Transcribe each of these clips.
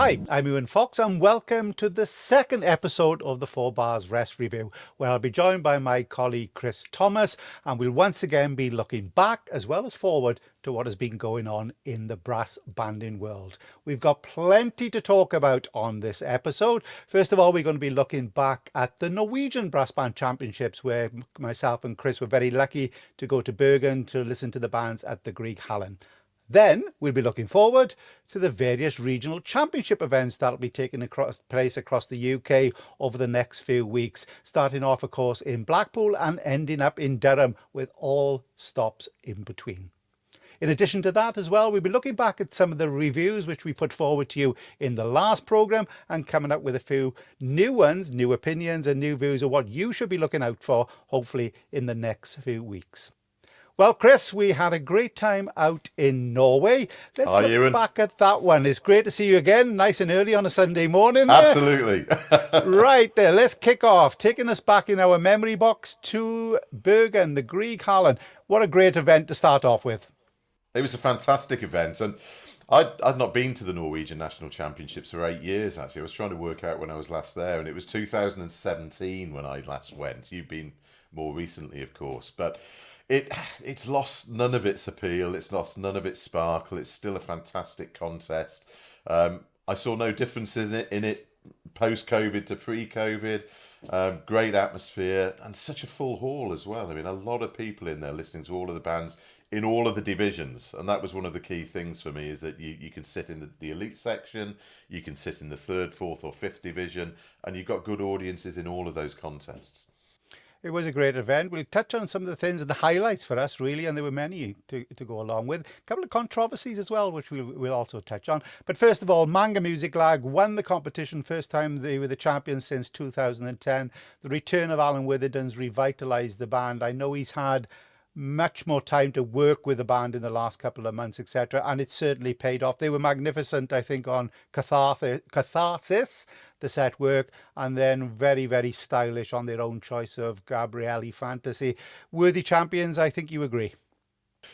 Hi, I'm Ewan Fox and welcome to the second episode of the 4Barsrest review, where I'll be joined by my colleague Chris Thomas, and we'll once again be looking back as well as forward to what has been going on in the brass banding world. We've got plenty to talk about on this episode. First of all, we're going to be looking back at the Norwegian Brass Band Championships, where myself and Chris were very lucky to go to Bergen to listen to the bands at the Grieg Hallen. Then we'll be looking forward to the various regional championship events that will be taking place across the UK over the next few weeks, starting off, of course, in Blackpool and ending up in Durham with all stops in between. In addition to that as well, we'll be looking back at some of the reviews which we put forward to you in the last programme and coming up with a few new ones, new opinions and new views of what you should be looking out for, hopefully in the next few weeks. Well, Chris, we had a great time out in Norway. Let's look back at that one. It's great to see you again, nice and early on a Sunday morning. Absolutely. Right there, let's kick off, taking us back in our memory box to Bergen, the Grieg Hallen. What a great event to start off with. It was a fantastic event, and I'd not been to the Norwegian National Championships for 8 years, actually. I was trying to work out when I was last there, and it was 2017 when I last went. You've been more recently, of course, but it's lost none of its appeal. It's lost none of its sparkle. It's still a fantastic contest. I saw no differences in it post-COVID to pre-COVID. Great atmosphere and such a full hall as well. I mean, a lot of people in there listening to all of the bands in all of the divisions, and that was one of the key things for me, is that you can sit in the elite section, you can sit in the third, fourth or fifth division, and you've got good audiences in all of those contests. It was a great event. We'll touch on some of the things and the highlights for us, really, and there were many to go along with. A couple of controversies as well, which we'll also touch on. But first of all, Manga Music Lag won the competition. First time they were the champions since 2010. The return of Alan Witherden's revitalised the band. I know he's had much more time to work with the band in the last couple of months, etc. And it certainly paid off. They were magnificent, I think, on Catharsis, the set work, and then very, very stylish on their own choice of Gabrielli Fantasy. Worthy champions, I think you agree.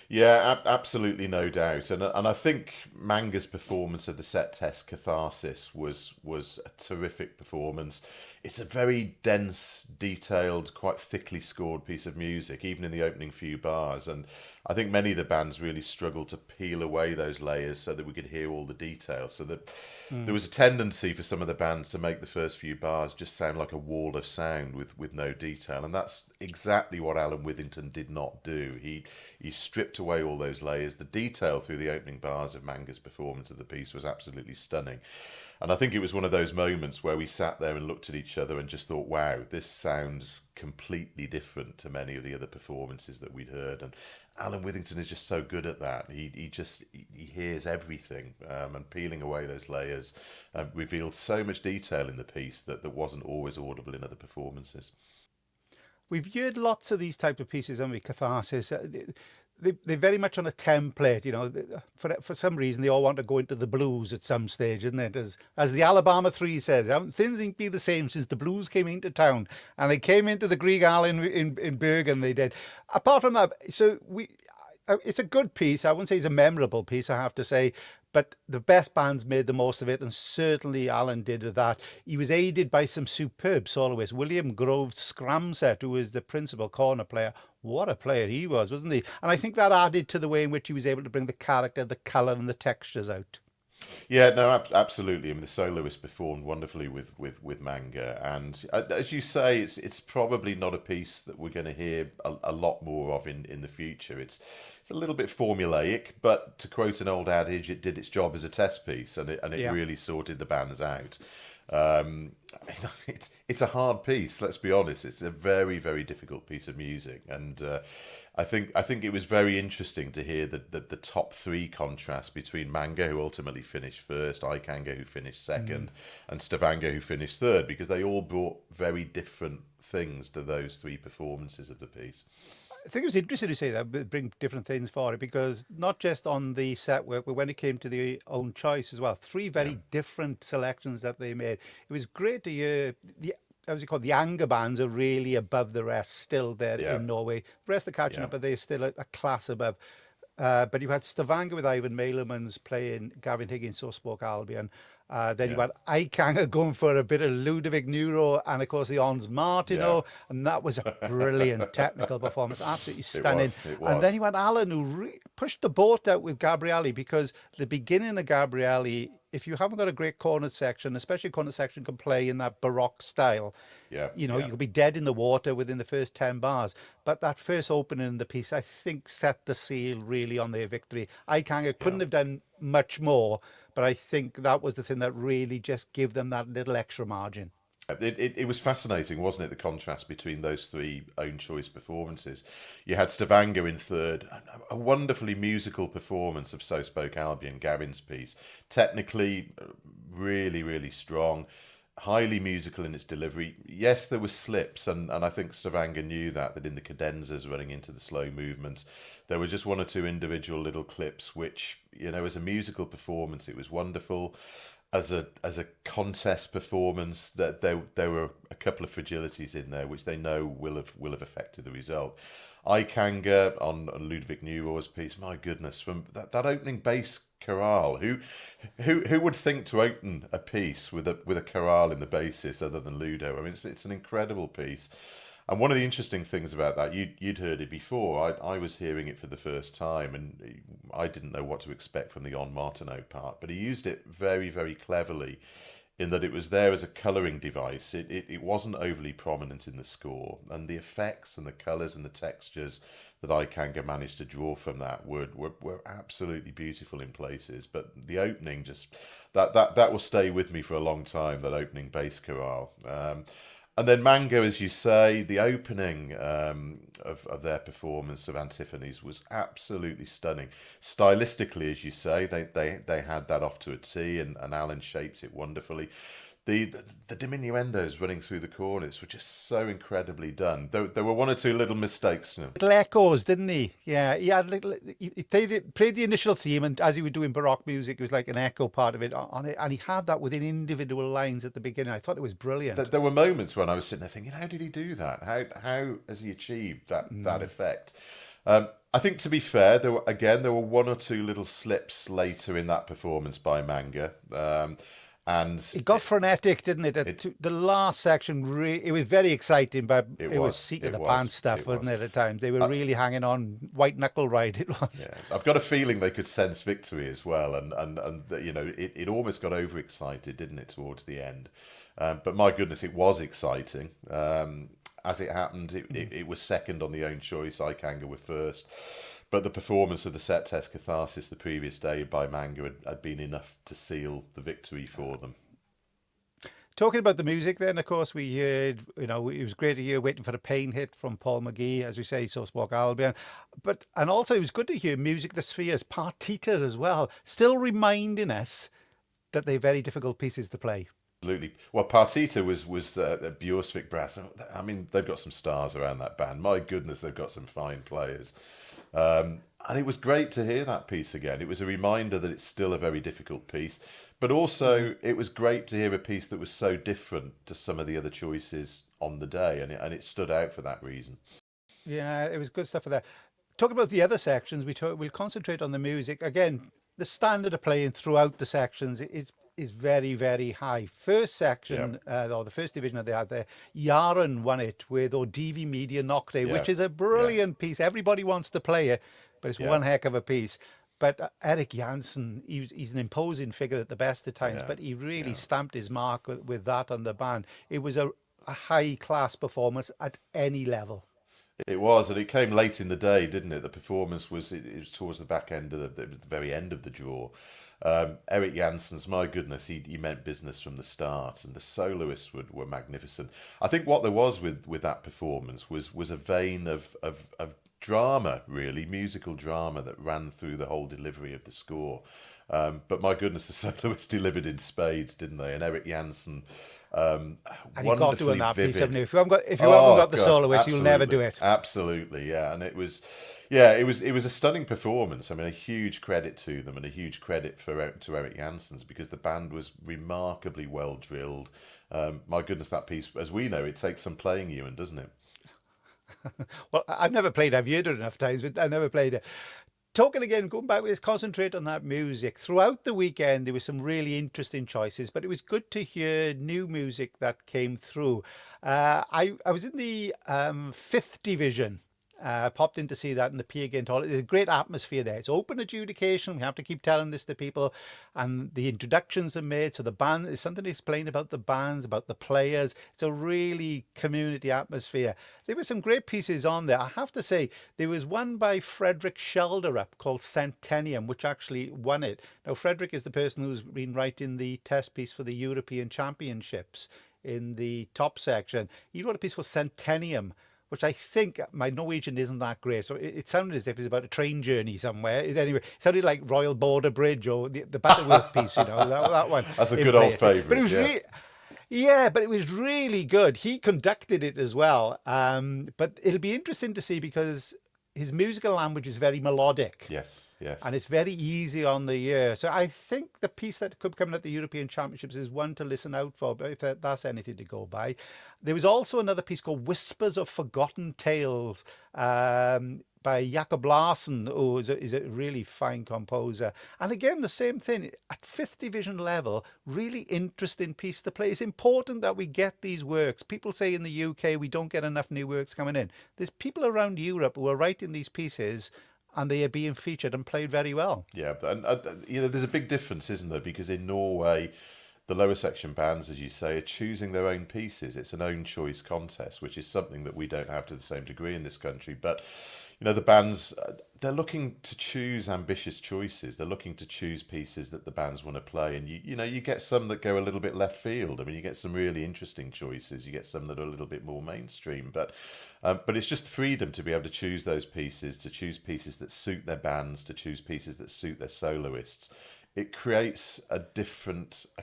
Yeah, absolutely, no doubt, and I think Manga's performance of the set test Catharsis was a terrific performance. It's a very dense, detailed, quite thickly scored piece of music, even in the opening few bars, and I think many of the bands really struggled to peel away those layers so that we could hear all the details. So that there was a tendency for some of the bands to make the first few bars just sound like a wall of sound with no detail, and that's exactly what Alan Withington did not do. He stripped away all those layers. The detail through the opening bars of Manga's performance of the piece was absolutely stunning. And I think it was one of those moments where we sat there and looked at each other and just thought, wow, this sounds completely different to many of the other performances that we'd heard. And Alan Withington is just so good at that. He hears everything, and peeling away those layers revealed so much detail in the piece that wasn't always audible in other performances. We've heard lots of these type of pieces, haven't we? Catharsis. They're very much on a template, you know. For some reason, they all want to go into the blues at some stage, isn't it? As the Alabama Three says, things ain't been the same since the blues came into town, and they came into the Grieg Hallen in Bergen. They did. Apart from that, it's a good piece. I wouldn't say it's a memorable piece, I have to say. But the best bands made the most of it, and certainly Alan did with that. He was aided by some superb soloists. William Grove Scramset, who was the principal corner player. What a player he was, wasn't he? And I think that added to the way in which he was able to bring the character, the colour and the textures out. Yeah, no, absolutely. I mean, the soloist performed wonderfully with Manga, and as you say, it's probably not a piece that we're going to hear a lot more of in the future. It's a little bit formulaic, but to quote an old adage, it did its job as a test piece, and it really sorted the bands out. It's a hard piece. Let's be honest. It's a very, very difficult piece of music, and I think it was very interesting to hear the top three contrast between Manga, who ultimately finished first, Eikanger, who finished second, and Stavanger, who finished third, because they all brought very different things to those three performances of the piece. I think it was interesting to say that, bring different things for it, because not just on the set work, but when it came to the own choice as well, three very different selections that they made. It was great to hear as you call it, the anger bands are really above the rest still there in Norway. The rest are catching up, but they're still a class above. But you had Stavanger with Ivan Maelemans playing Gavin Higgins, So Spoke Albion. Then you had Eichler going for a bit of Ludovic Neuro, and of course the Ons Martineau, and that was a brilliant technical performance, absolutely stunning. It And then was. you had Alan, who pushed the boat out with Gabrielli, because the beginning of Gabrielli, if you haven't got a great corner section, especially corner section can play in that Baroque style, Yeah, you know, yeah. you could be dead in the water within the first 10 bars. But that first opening in the piece, I think, set the seal really on their victory. Eichler Yeah. couldn't have done much more, but I think that was the thing that really just gave them that little extra margin. It was fascinating, wasn't it? The contrast between those three own choice performances. You had Stavanger in third, a wonderfully musical performance of So Spoke Albion, Gavin's piece. Technically, really, really strong, highly musical in its delivery. Yes, there were slips, and I think Stavanger knew that in the cadenzas running into the slow movements, there were just one or two individual little clips, which, you know, as a musical performance, it was wonderful. As a contest performance, that there were a couple of fragilities in there which they know will have affected the result. Eichler on Ludovic Neuro's piece, my goodness, from that opening bass chorale, who would think to open a piece with a chorale in the basis other than Ludo? I mean, it's an incredible piece. And one of the interesting things about that, you'd heard it before. I was hearing it for the first time, and I didn't know what to expect from the On Martineau part. But he used it very, very cleverly, in that it was there as a colouring device. It wasn't overly prominent in the score, and the effects and the colours and the textures that Eichler managed to draw from that were absolutely beautiful in places. But the opening just that will stay with me for a long time. That opening bass chorale. And then Mango, as you say, the opening of their performance of Antiphonies was absolutely stunning. Stylistically, as you say, they had that off to a T, and Alan shaped it wonderfully. The diminuendos running through the corners were just so incredibly done. There were one or two little mistakes. You know. Little echoes, didn't he? Yeah, he had he played the initial theme, and as he was doing Baroque music, it was like an echo part of it on it, and he had that within individual lines at the beginning. I thought it was brilliant. There were moments when I was sitting there thinking, how did he do that? How has he achieved that effect? I think, to be fair, there were one or two little slips later in that performance by Manga. And it got frenetic, didn't it? The last section, it was very exciting, but it was seat of the pants stuff, wasn't it? At times they were really hanging on, white knuckle ride. It was. Yeah, I've got a feeling they could sense victory as well, and you know, it almost got overexcited, didn't it, towards the end? But my goodness, it was exciting. As it happened, it was second on the own choice. Eichler were first. But the performance of the set test Catharsis the previous day by Manga had been enough to seal the victory for them. Talking about the music, then, of course, we heard, you know, it was great to hear Waiting for the Pain hit from Paul McGee, as we say, So Spoke Albion. And also, it was good to hear Music the Spheres, Partita as well, still reminding us that they're very difficult pieces to play. Absolutely. Well, Partita was Bjørsvik Brass. I mean, they've got some stars around that band. My goodness, they've got some fine players. And it was great to hear that piece again. It was a reminder that it's still a very difficult piece, but also it was great to hear a piece that was so different to some of the other choices on the day, and it stood out for that reason. Yeah, it was good stuff for that. Talk about the other sections. We'll concentrate on the music again. The standard of playing throughout the sections is very, very high. First section, or the first division that they had there, Jaren won it with Odivi Media Nocte, which is a brilliant piece. Everybody wants to play it, but it's one heck of a piece. But Erik Janssen, he's an imposing figure at the best of times, but he really stamped his mark with that on the band. It was a high-class performance at any level. It was, and it came late in the day, didn't it? The performance was it was towards the back end of the very end of the draw. Erik Janssen's, my goodness, he meant business from the start, and the soloists were magnificent. I think what there was with that performance was a vein of drama, really, musical drama that ran through the whole delivery of the score. But my goodness, the soloists delivered in spades, didn't they? And Erik Janssen, and you got doing that vivid. Piece, haven't you? If you haven't got the soloist, you'll never do it. Absolutely, yeah. And it was a stunning performance. I mean, a huge credit to them, and a huge credit to Erik Janssens, because the band was remarkably well drilled. My goodness, that piece, as we know, it takes some playing, Ewan, doesn't it? Well, I've never played. I've heard it enough times, but I never played it. talking again, going back, let's concentrate on that music. Throughout the weekend, there were some really interesting choices, but it was good to hear new music that came through. I was in the fifth division. Popped in to see that in the Bergen Hall. It's a great atmosphere there. It's open adjudication. We have to keep telling this to people, and the introductions are made. So the band is something to explain about the bands, about the players. It's a really community atmosphere. There were some great pieces on there. I have to say, there was one by Frederick Shelderup called Centennium, which actually won it. Now, Frederick is the person who's been writing the test piece for the European Championships in the top section. He wrote a piece called Centennium, which I think, my Norwegian isn't that great, so it sounded as if it was about a train journey somewhere. Anyway, it sounded like Royal Border Bridge or the Battleworth piece, that one. That's a good old favourite. But it was but it was really good. He conducted it as well. But it'll be interesting to see because his musical language is very melodic. Yes. And it's very easy on the ear. So I think the piece that could come at the European Championships is one to listen out for, but if that's anything to go by. There was also another piece called Whispers of Forgotten Tales by Jacob Larsen, who is a really fine composer. And again, the same thing, at fifth division level, really interesting piece to play. It's important that we get these works. People say in the UK we don't get enough new works coming in. There's people around Europe who are writing these pieces and they are being featured and played very well. Yeah, and there's a big difference, isn't there? Because in Norway, the lower section bands, as you say, are choosing their own pieces. It's an own choice contest, which is something that we don't have to the same degree in this country. But the bands, they're looking to choose ambitious choices. They're looking to choose pieces that the bands want to play, and you get some that go a little bit left field. I mean, you get some really interesting choices. You get some that are a little bit more mainstream, but it's just freedom to be able to choose those pieces, to choose pieces that suit their bands, to choose pieces that suit their soloists. It creates a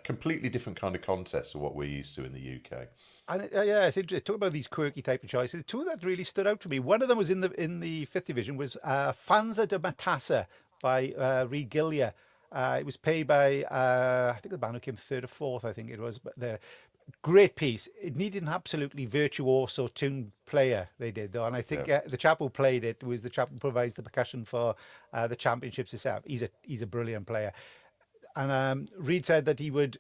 completely different kind of contest to what we're used to in the UK. And it's interesting. Talk about these quirky type of choices. Two that really stood out to me. One of them was in the fifth division was Fanza de Matassa by Reed Gillier. It was played by I think the band who came third or fourth. I think it was, but the great piece. It needed an absolutely virtuoso tune player. They did though, and I think the chap who played it was the chap who provides the percussion for the championships itself. He's a brilliant player. And Reed said that he would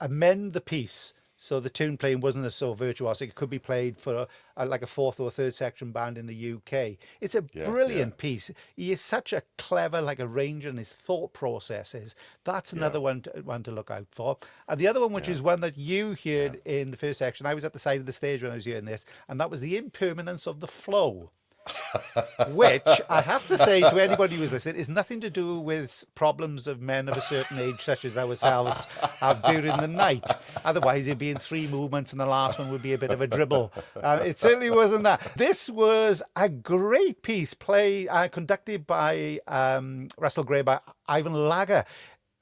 amend the piece so the tune playing wasn't so virtuoso. It could be played for like a fourth or third section band in the UK. It's a brilliant piece. He is such a clever arranger in his thought processes. That's another one to look out for. And the other one, which is one that you heard in the first section, I was at the side of the stage when I was hearing this, and that was The Impermanence of the Flow. Which I have to say to anybody who's listening is nothing to do with problems of men of a certain age, such as ourselves, have during the night. Otherwise, it'd be in three movements, and the last one would be a bit of a dribble. It certainly wasn't that. This was a great piece, conducted by Russell Gray by Ivan Lager,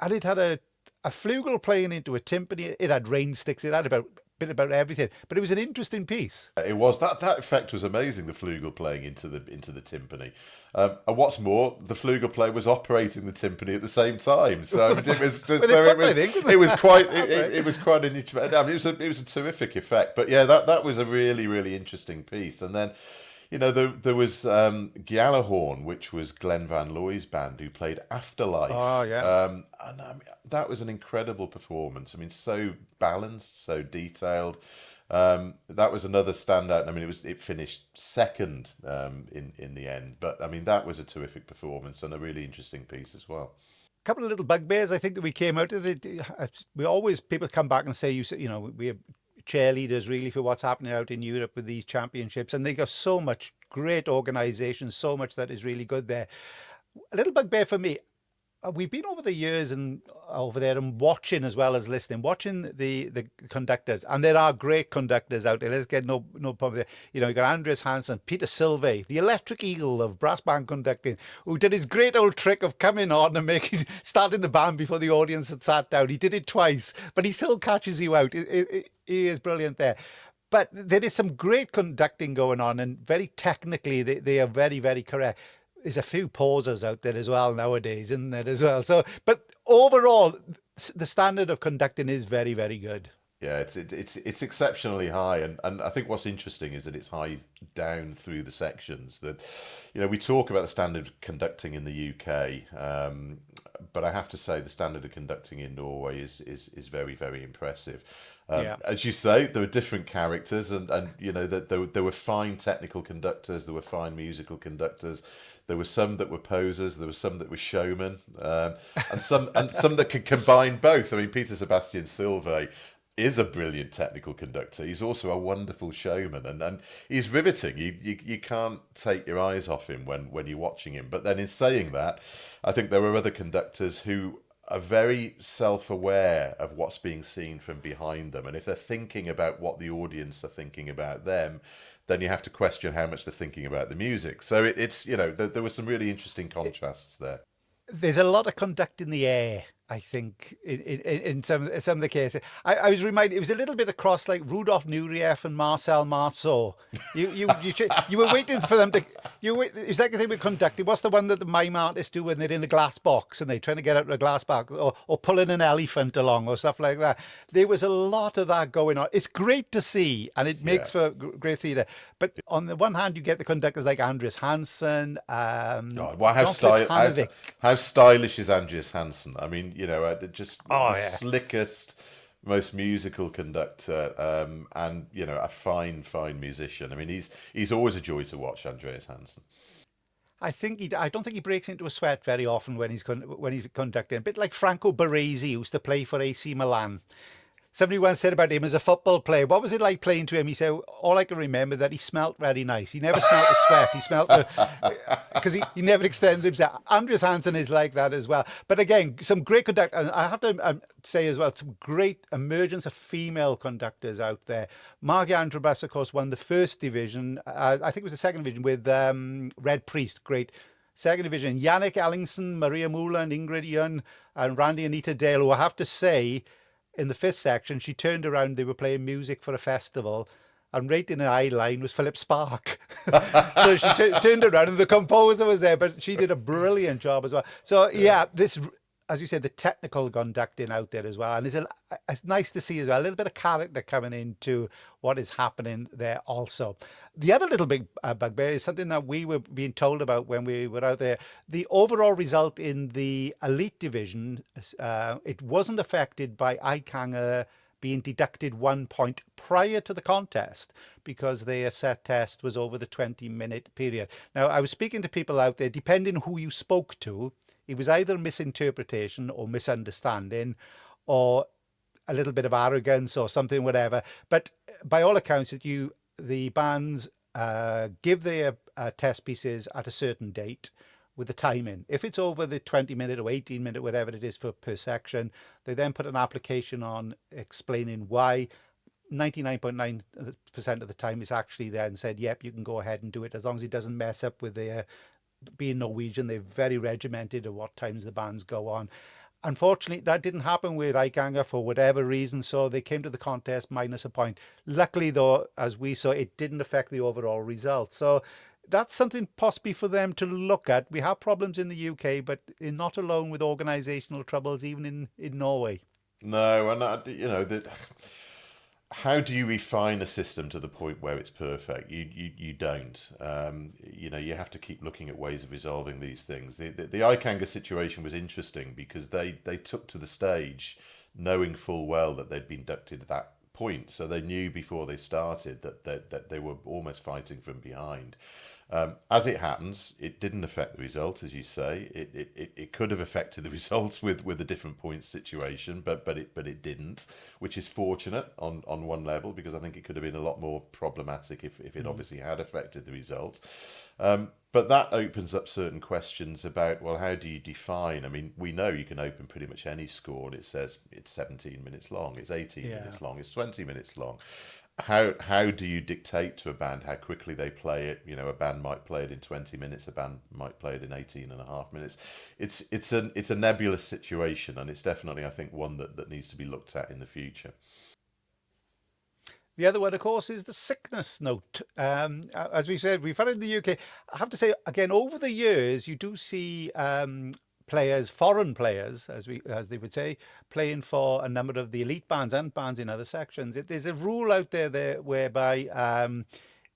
and it had a flugel playing into a timpani. It had rain sticks. It had a bit about everything, but it was an interesting piece. It was. That effect was amazing, the flugel playing into the timpani, and what's more, the flugel player was operating the timpani at the same time, so it was quite an it was a terrific effect. But that was a really, really interesting piece. And then there was Gjallarhorn, which was Glenn Van Looy's band, who played Afterlife. Oh, yeah. And that was an incredible performance. I mean, so balanced, so detailed. That was another standout. I mean, it finished second in the end. But, I mean, that was a terrific performance and a really interesting piece as well. A couple of little bugbears, I think, that we came out of it. People come back and say, we have cheerleaders really for what's happening out in Europe with these championships, and they got so much great organisation, so much that is really good there. A little bugbear for me, we've been over the years and over there and watching as well as listening, watching the conductors, and there are great conductors out there. Let's get no problem there. You got Andreas Hansen, Peter Silve, the Electric Eagle of brass band conducting, who did his great old trick of coming on and starting the band before the audience had sat down. He did it twice, but he still catches you out. He is brilliant there. But there is some great conducting going on, and very technically they are very, very correct. There's a few pausers out there as well nowadays, isn't there, as well? So, but overall, the standard of conducting is very, very good. Yeah, it's exceptionally high, and I think what's interesting is that it's high down through the sections. That, we talk about the standard of conducting in the UK, but I have to say the standard of conducting in Norway is very, very impressive. Yeah. As you say, there were different characters, and that there were fine technical conductors, there were fine musical conductors. There were some that were posers. There were some that were showmen, and some that could combine both. I mean, Peter Sebastian Silve is a brilliant technical conductor. He's also a wonderful showman, and he's riveting. You can't take your eyes off him when you're watching him. But then in saying that, I think there are other conductors who are very self-aware of what's being seen from behind them, and if they're thinking about what the audience are thinking about them, then you have to question how much they're thinking about the music. So there were some really interesting contrasts there. There's a lot of conduct in the air, I think, in some of the cases. I was reminded, it was a little bit across like Rudolf Nureyev and Marcel Marceau. You were waiting for them to. It's like they were conducting. What's the one that the mime artists do when they're in a glass box and they're trying to get out of a glass box, or pulling an elephant along or stuff like that? There was a lot of that going on. It's great to see, and it makes for great theatre. But on the one hand, you get the conductors like Andreas Hansen, how stylish is Andreas Hansen? I mean, just the slickest, most musical conductor, and a fine musician. I mean, he's always a joy to watch, Andreas Hansen. I don't think he breaks into a sweat very often when he's conducting. A bit like Franco Baresi, who used to play for AC Milan. Somebody once said about him as a football player, what was it like playing to him? He said, all I can remember that he smelt very nice. He never smelt the sweat. He smelt because he never extended himself. Andreas Hansen is like that as well. But again, some great conductors. And I have to say as well, some great emergence of female conductors out there. Margie Androbus, of course, won the first division. I think it was the second division with Red Priest. Great. Second division. Yannick Ellingson, Maria Moulin, Ingrid Yun, and Randy Anita Dale, who I have to say, in the fifth section, she turned around, they were playing music for a festival, and right in the eye line was Philip Spark. So she turned around and the composer was there, but she did a brilliant job as well. So yeah, this, as you said, the technical conducting out there as well. And it's nice to see as well, a little bit of character coming into what is happening there also. The other little big bugbear is something that we were being told about when we were out there. The overall result in the elite division, it wasn't affected by Eichanger being deducted 1 point prior to the contest because their set test was over the 20-minute period. Now, I was speaking to people out there, depending who you spoke to, it was either misinterpretation or misunderstanding or a little bit of arrogance or something, whatever. But by all accounts, the bands give their test pieces at a certain date with the timing. If it's over the 20-minute or 18-minute, whatever it is per section, they then put an application on explaining why. 99.9% of the time is actually then said, yep, you can go ahead and do it, as long as it doesn't mess up with their being Norwegian. They're very regimented of what times the bands go on. Unfortunately, that didn't happen with Eichanger for whatever reason, so they came to the contest minus a point. Luckily, though, as we saw, it didn't affect the overall result. So that's something possibly for them to look at. We have problems in the UK, but they're not alone with organisational troubles, even in Norway. No, and how do you refine a system to the point where it's perfect? You don't. You have to keep looking at ways of resolving these things. The Eichanger situation was interesting because they took to the stage knowing full well that they'd been ducked at that point, so they knew before they started that they were almost fighting from behind. As it happens, it didn't affect the result, as you say. It could have affected the results with a different points situation, but it didn't, which is fortunate on one level, because I think it could have been a lot more problematic if it obviously had affected the result. But that opens up certain questions about, well, how do you define? I mean, we know you can open pretty much any score and it says it's 17 minutes long, it's 18 minutes long, it's 20 minutes long. How do you dictate to a band how quickly they play it? A band might play it in 20 minutes, a band might play it in 18 and a half minutes. It's a nebulous situation, and it's definitely, I think, one that needs to be looked at in the future. The other one, of course, is the sickness note. As we said, we've had it in the UK. I have to say, again, over the years, you do see players, foreign players, as they would say, playing for a number of the elite bands and bands in other sections. There's a rule out there whereby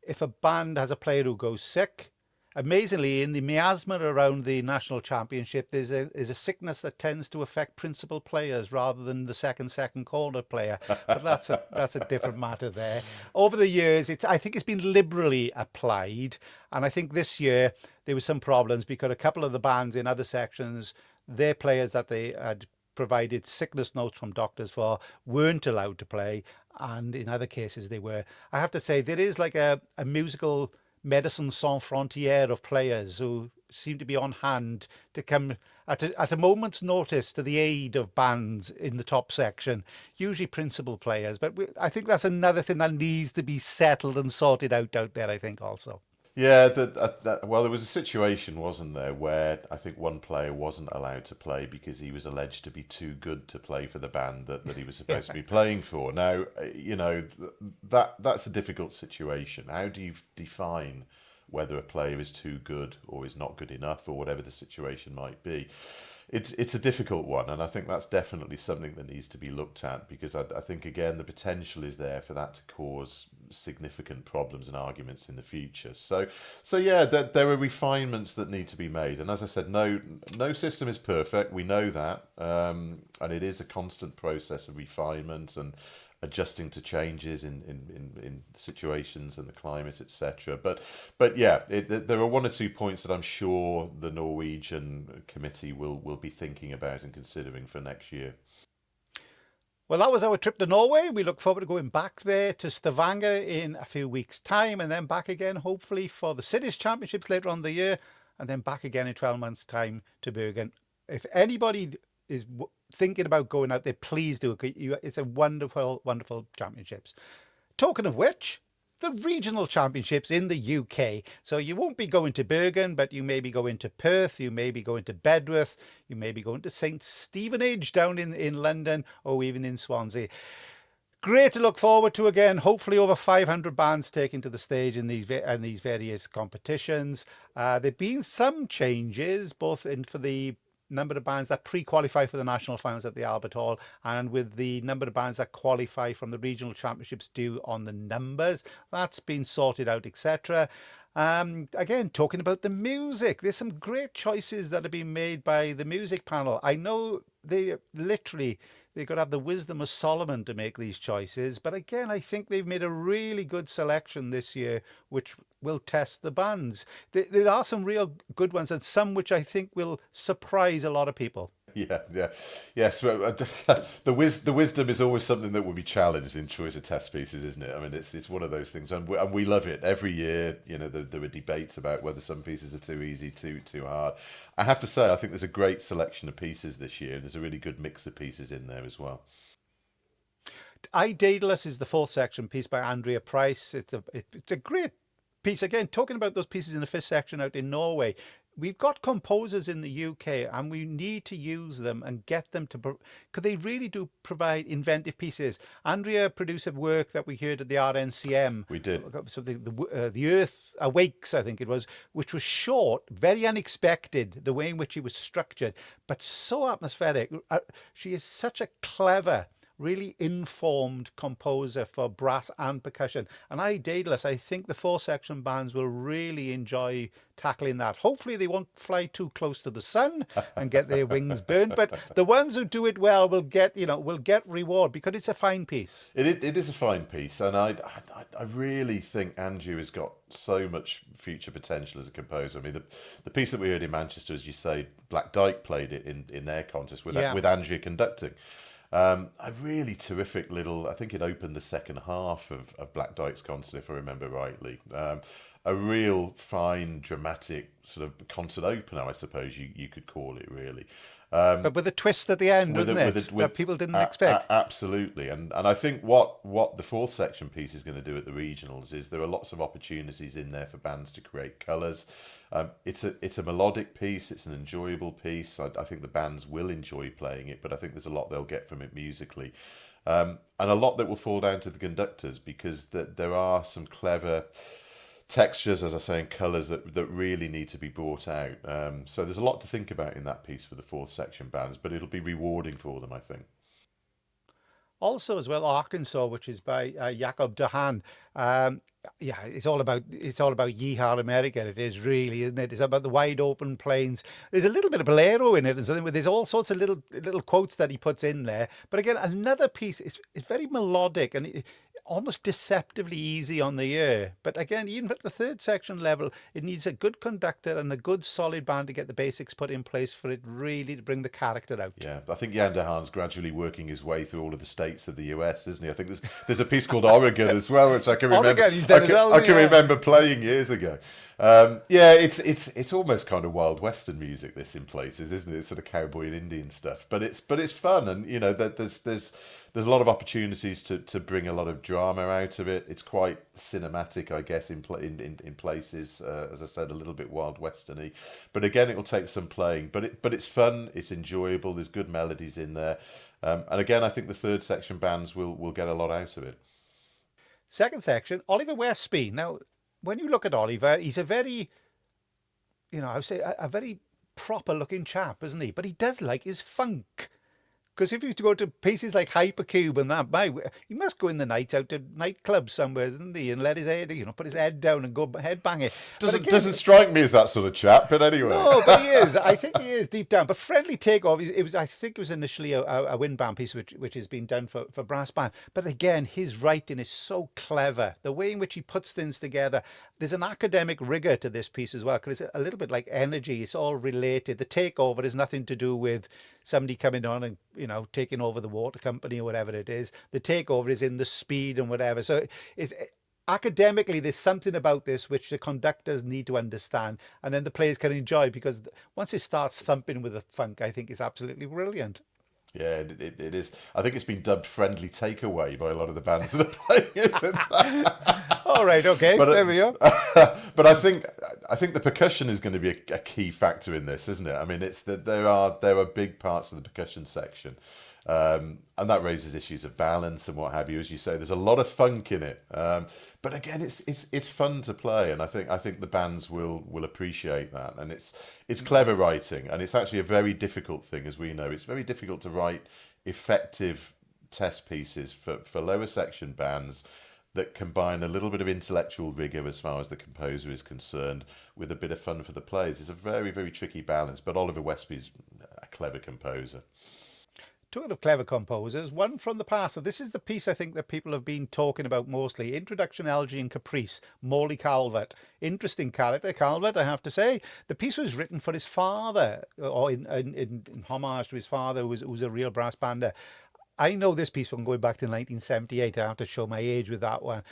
if a band has a player who goes sick, amazingly, in the miasma around the national championship, there's a sickness that tends to affect principal players rather than the second corner player. But that's a different matter there. Over the years, I think it's been liberally applied, and I think this year there was some problems because a couple of the bands in other sections, their players that they had provided sickness notes from doctors for weren't allowed to play, and in other cases they were. I have to say there is like a musical medicine sans frontiere of players who seem to be on hand to come at a moment's notice to the aid of bands in the top section, usually principal players. But I think that's another thing that needs to be settled and sorted out there, I think, also. Yeah, well, there was a situation, wasn't there, where I think one player wasn't allowed to play because he was alleged to be too good to play for the band that he was supposed to be playing for. Now, that's a difficult situation. How do you define whether a player is too good or is not good enough, or whatever the situation might be? It's a difficult one, and I think that's definitely something that needs to be looked at, because I think, again, the potential is there for that to cause significant problems and arguments in the future. So yeah, there are refinements that need to be made, and as I said, no system is perfect. We know that, and it is a constant process of refinement and adjusting to changes in situations and the climate, etc. But yeah, there are one or two points that I'm sure the Norwegian committee will be thinking about and considering for next year. Well, that was our trip to Norway. We look forward to going back there to Stavanger in a few weeks' time, and then back again, hopefully, for the Cities Championships later on in the year, and then back again in 12 months' time to Bergen. If anybody is thinking about going out there, please do it. It's a wonderful, wonderful championships. Token of which, the regional championships in the UK. So you won't be going to Bergen, but you may be going to Perth, you may be going to Bedworth, you may be going to St Stevenage down in London, or even in Swansea. Great to look forward to again. Hopefully over 500 bands taking to the stage in these various competitions. There've been some changes, both for the number of bands that pre-qualify for the national finals at the Albert Hall, and with the number of bands that qualify from the regional championships due on the numbers. That's been sorted out, etc. Again, talking about the music, there's some great choices that have been made by the music panel. I know they've got to have the wisdom of Solomon to make these choices, but again, I think they've made a really good selection this year, which will test the bands. There are some real good ones, and some which I think will surprise a lot of people. Yes. The wisdom is always something that will be challenged in choice of test pieces, isn't it? I mean, it's one of those things, and we love it every year. There are debates about whether some pieces are too easy, too hard. I have to say, I think there's a great selection of pieces this year, and there's a really good mix of pieces in there as well. I Daedalus is the fourth section piece by Andrea Price. It's a great piece. Again, talking about those pieces in the fifth section out in Norway, we've got composers in the UK, and we need to use them and get them to, because they really do provide inventive pieces. Andrea produced a work that we heard at the RNCM. We did. So the Earth Awakes, I think it was, which was short, very unexpected, the way in which it was structured, but so atmospheric. She is such a clever, really informed composer for brass and percussion. And Daedalus, I think the four-section bands will really enjoy tackling that. Hopefully they won't fly too close to the sun and get their wings burned, but the ones who do it well will get reward, because it's a fine piece. It is a fine piece, and I really think Andrew has got so much future potential as a composer. I mean, the piece that we heard in Manchester, as you say, Black Dyke played it in their contest with Andrea conducting. A really terrific little, I think it opened the second half of Black Dyke's concert, if I remember rightly. A real fine, dramatic sort of concert opener, I suppose you could call it, really. But with a twist at the end, that people didn't expect. Absolutely. And I think what the fourth section piece is going to do at the regionals is there are lots of opportunities in there for bands to create colours. It's a melodic piece, it's an enjoyable piece. I think the bands will enjoy playing it, but I think there's a lot they'll get from it musically. And a lot that will fall down to the conductors, because there are some clever textures, as I say, and colours that really need to be brought out. So there's a lot to think about in that piece for the fourth section bands, but it'll be rewarding for them, I think. Also, as well, Arkansas, which is by Jakob de Haan. Yeah, it's all about Yeehaw America. It is really, isn't it? It's about the wide open plains. There's a little bit of bolero in it, and something. There's all sorts of little quotes that he puts in there. But again, another piece. It's very melodic and almost deceptively easy on the ear. But again, even at the third section level, it needs a good conductor and a good solid band to get the basics put in place for it really to bring the character out. Yeah, I think Jan de Haan's gradually working his way through all of the states of the US, isn't he? I think there's a piece called Oregon as well, which I can remember. Oregon, he's done as well, I can yeah. remember playing years ago. Yeah, it's almost kind of Wild Western music, this, in places, isn't it? It's sort of cowboy and Indian stuff, but it's fun, and you know there's a lot of opportunities to bring a lot of drama out of it. It's quite cinematic, I guess, in places. As I said, a little bit Wild Westerny, but again, it will take some playing. But it's fun. It's enjoyable. There's good melodies in there, and again, I think the third section bands will get a lot out of it. Second section, Oliver Westby. Now, when you look at Oliver, he's a very, I would say a very proper looking chap, isn't he? But he does like his funk. Because if you go to places like Hypercube and that, he must go in the night out to nightclubs somewhere, doesn't he? And let his head, put his head down and go headbang it. Doesn't strike me as that sort of chap, but anyway. No, but he is. I think he is deep down. But Friendly Takeoff, I think it was initially a wind band piece, which has been done for brass band. But again, his writing is so clever. The way in which he puts things together. There's an academic rigor to this piece as well, because it's a little bit like Energy. It's all related. The takeover has nothing to do with somebody coming on and taking over the water company or whatever it is. The takeover is in the speed and whatever. So academically, there's something about this which the conductors need to understand, and then the players can enjoy, because once it starts thumping with the funk, I think it's absolutely brilliant. Yeah, it is. I think it's been dubbed "friendly takeaway" by a lot of the bands that are playing it. All right, okay, but, there we go. But I think the percussion is going to be a key factor in this, isn't it? I mean, it's that there are big parts of the percussion section, and that raises issues of balance and what have you. As you say, there's a lot of funk in it, but again, it's fun to play, and I think the bands will appreciate that. And it's clever writing, and it's actually a very difficult thing, as we know. It's very difficult to write effective test pieces for lower section bands that combine a little bit of intellectual rigor as far as the composer is concerned with a bit of fun for the players. It's a very, very tricky balance, but Oliver Westby's a clever composer. Talking of clever composers, one from the past. So this is the piece I think that people have been talking about mostly. Introduction, Elegy and Caprice, Morley Calvert. Interesting character, Calvert, I have to say. The piece was written for his father, or in homage to his father, who was a real brass bander. I know this piece from going back to 1978. I have to show my age with that one.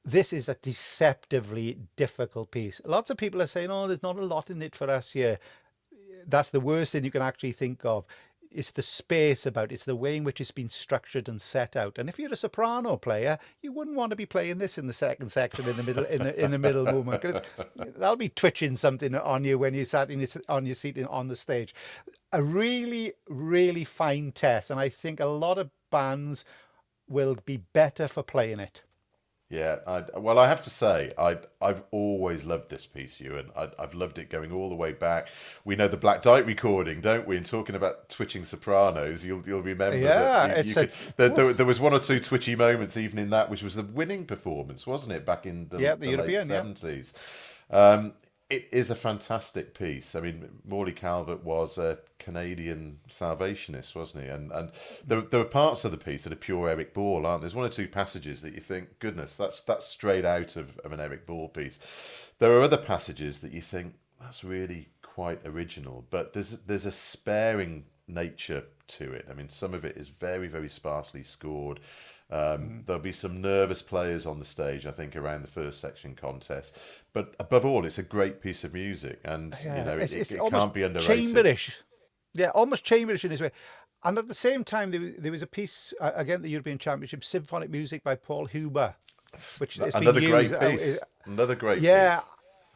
This is a deceptively difficult piece. Lots of people are saying, oh, there's not a lot in it for us here. That's the worst thing you can actually think of. It's the space about it. It's the way in which it's been structured and set out. And if you're a soprano player, you wouldn't want to be playing this in the second section in the middle in the middle movement. 'Cause that'll be twitching something on you when you sat on your seat on the stage. A really, really fine test, and I think a lot of bands will be better for playing it. Yeah, I have to say, I've always loved this piece, Ewan. I've loved it going all the way back. We know the Black Dyke recording, don't we? And talking about twitching sopranos, you'll remember that there was one or two twitchy moments even in that, which was the winning performance, wasn't it, back in the European, late 70s. It is a fantastic piece. I mean, Morley Calvert was a Canadian Salvationist, wasn't he? And there are parts of the piece that are pure Eric Ball, aren't there? There's one or two passages that you think, goodness, that's straight out of an Eric Ball piece. There are other passages that you think, that's really quite original, but there's a sparing nature to it. I mean, some of it is very, very sparsely scored. There'll be some nervous players on the stage, I think, around the first section contest. But above all, it's a great piece of music, and it can't be underrated. Chamberish, yeah, almost chamberish in his way. And at the same time, there was a piece again, the European Championship, symphonic music by Paul Huber, which has another been great used, piece. Another great piece. Yeah,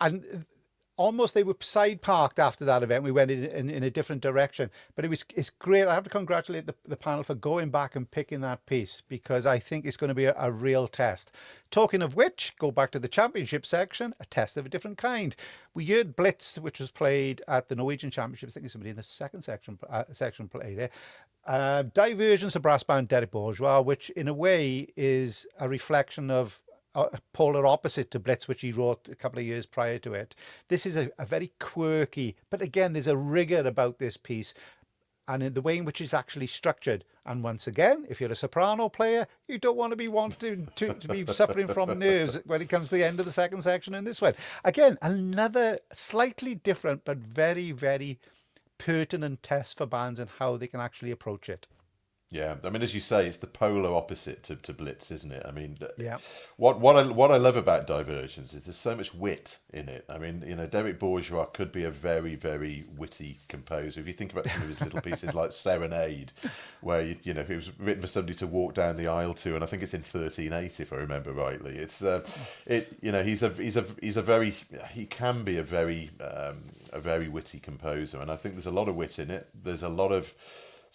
and almost they were side parked after that event. We went in a different direction, but it's great. I have to congratulate the panel for going back and picking that piece, because I think it's going to be a real test. Talking of which, go back to the championship section, a test of a different kind. We heard Blitz, which was played at the Norwegian Championships. I think somebody in the second section played it. Diversions of brass band Derek Bourgeois, which in a way is a reflection of a polar opposite to Blitz, which he wrote a couple of years prior to it. This is a very quirky, but again, there's a rigor about this piece and in the way in which it's actually structured. And once again, if you're a soprano player, you don't want to be wanting to be suffering from nerves when it comes to the end of the second section in this one. Again, another slightly different but very, very pertinent test for bands and how they can actually approach it. Yeah, I mean, as you say, it's the polar opposite to Blitz, isn't it? I mean, yeah. What I love about Diversions is there's so much wit in it. I mean, Derek Bourgeois could be a very, very witty composer. If you think about some of his little pieces like Serenade, where it was written for somebody to walk down the aisle to, and I think it's in 13/8 if I remember rightly. It's he can be a very witty composer, and I think there's a lot of wit in it. There's a lot of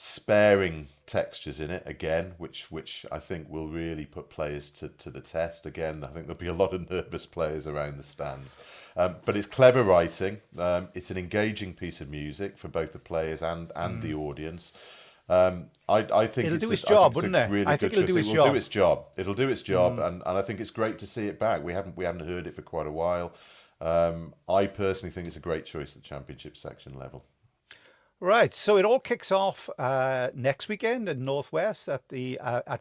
sparing textures in it again, which I think will really put players to the test. Again, I think there'll be a lot of nervous players around the stands, but it's clever writing. It's an engaging piece of music for both the players and the audience. I think it'll do its job, wouldn't it? Really, I think it'll do its job. It'll do its job, and I think it's great to see it back. We haven't heard it for quite a while. I personally think it's a great choice at the championship section level. Right, so it all kicks off next weekend in Northwest at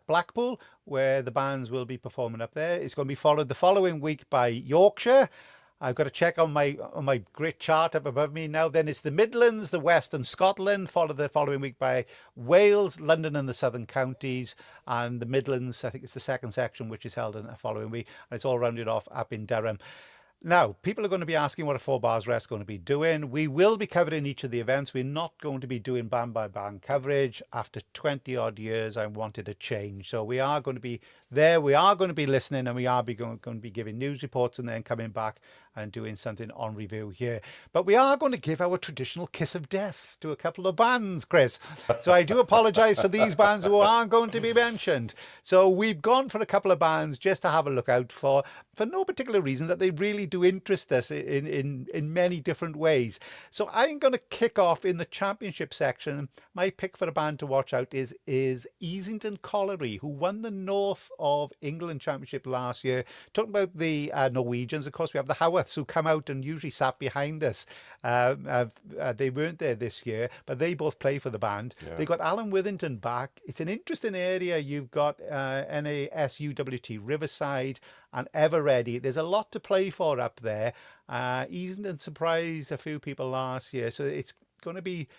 Blackpool, where the bands will be performing up there. It's going to be followed the following week by Yorkshire. I've got to check on my great chart up above me now. Then it's the Midlands, the West and Scotland, followed the following week by Wales, London and the Southern Counties, and the Midlands, I think it's the second section, which is held in the following week, and it's all rounded off up in Durham. Now, people are going to be asking what a 4Barsrest is going to be doing. We will be covering each of the events. We're not going to be doing band by band coverage. After 20 odd years, I wanted a change. So we are going to be there. We are going to be listening, and we are going to be giving news reports and then coming back and doing something on review here. But we are going to give our traditional kiss of death to a couple of bands, Chris. So I do apologise for these bands who aren't going to be mentioned. So we've gone for a couple of bands just to have a look out for no particular reason, that they really do interest us in many different ways. So I'm going to kick off in the championship section. My pick for a band to watch out is Easington Colliery, who won the North of England Championship last year. Talking about the Norwegians, of course, we have the Howarths, who come out and usually sat behind us. They weren't there this year, but they both play for the band. Yeah. They got Alan Withington back. It's an interesting area. You've got NASUWT Riverside and Everready. There's a lot to play for up there. Easington surprised a few people last year, so it's going to be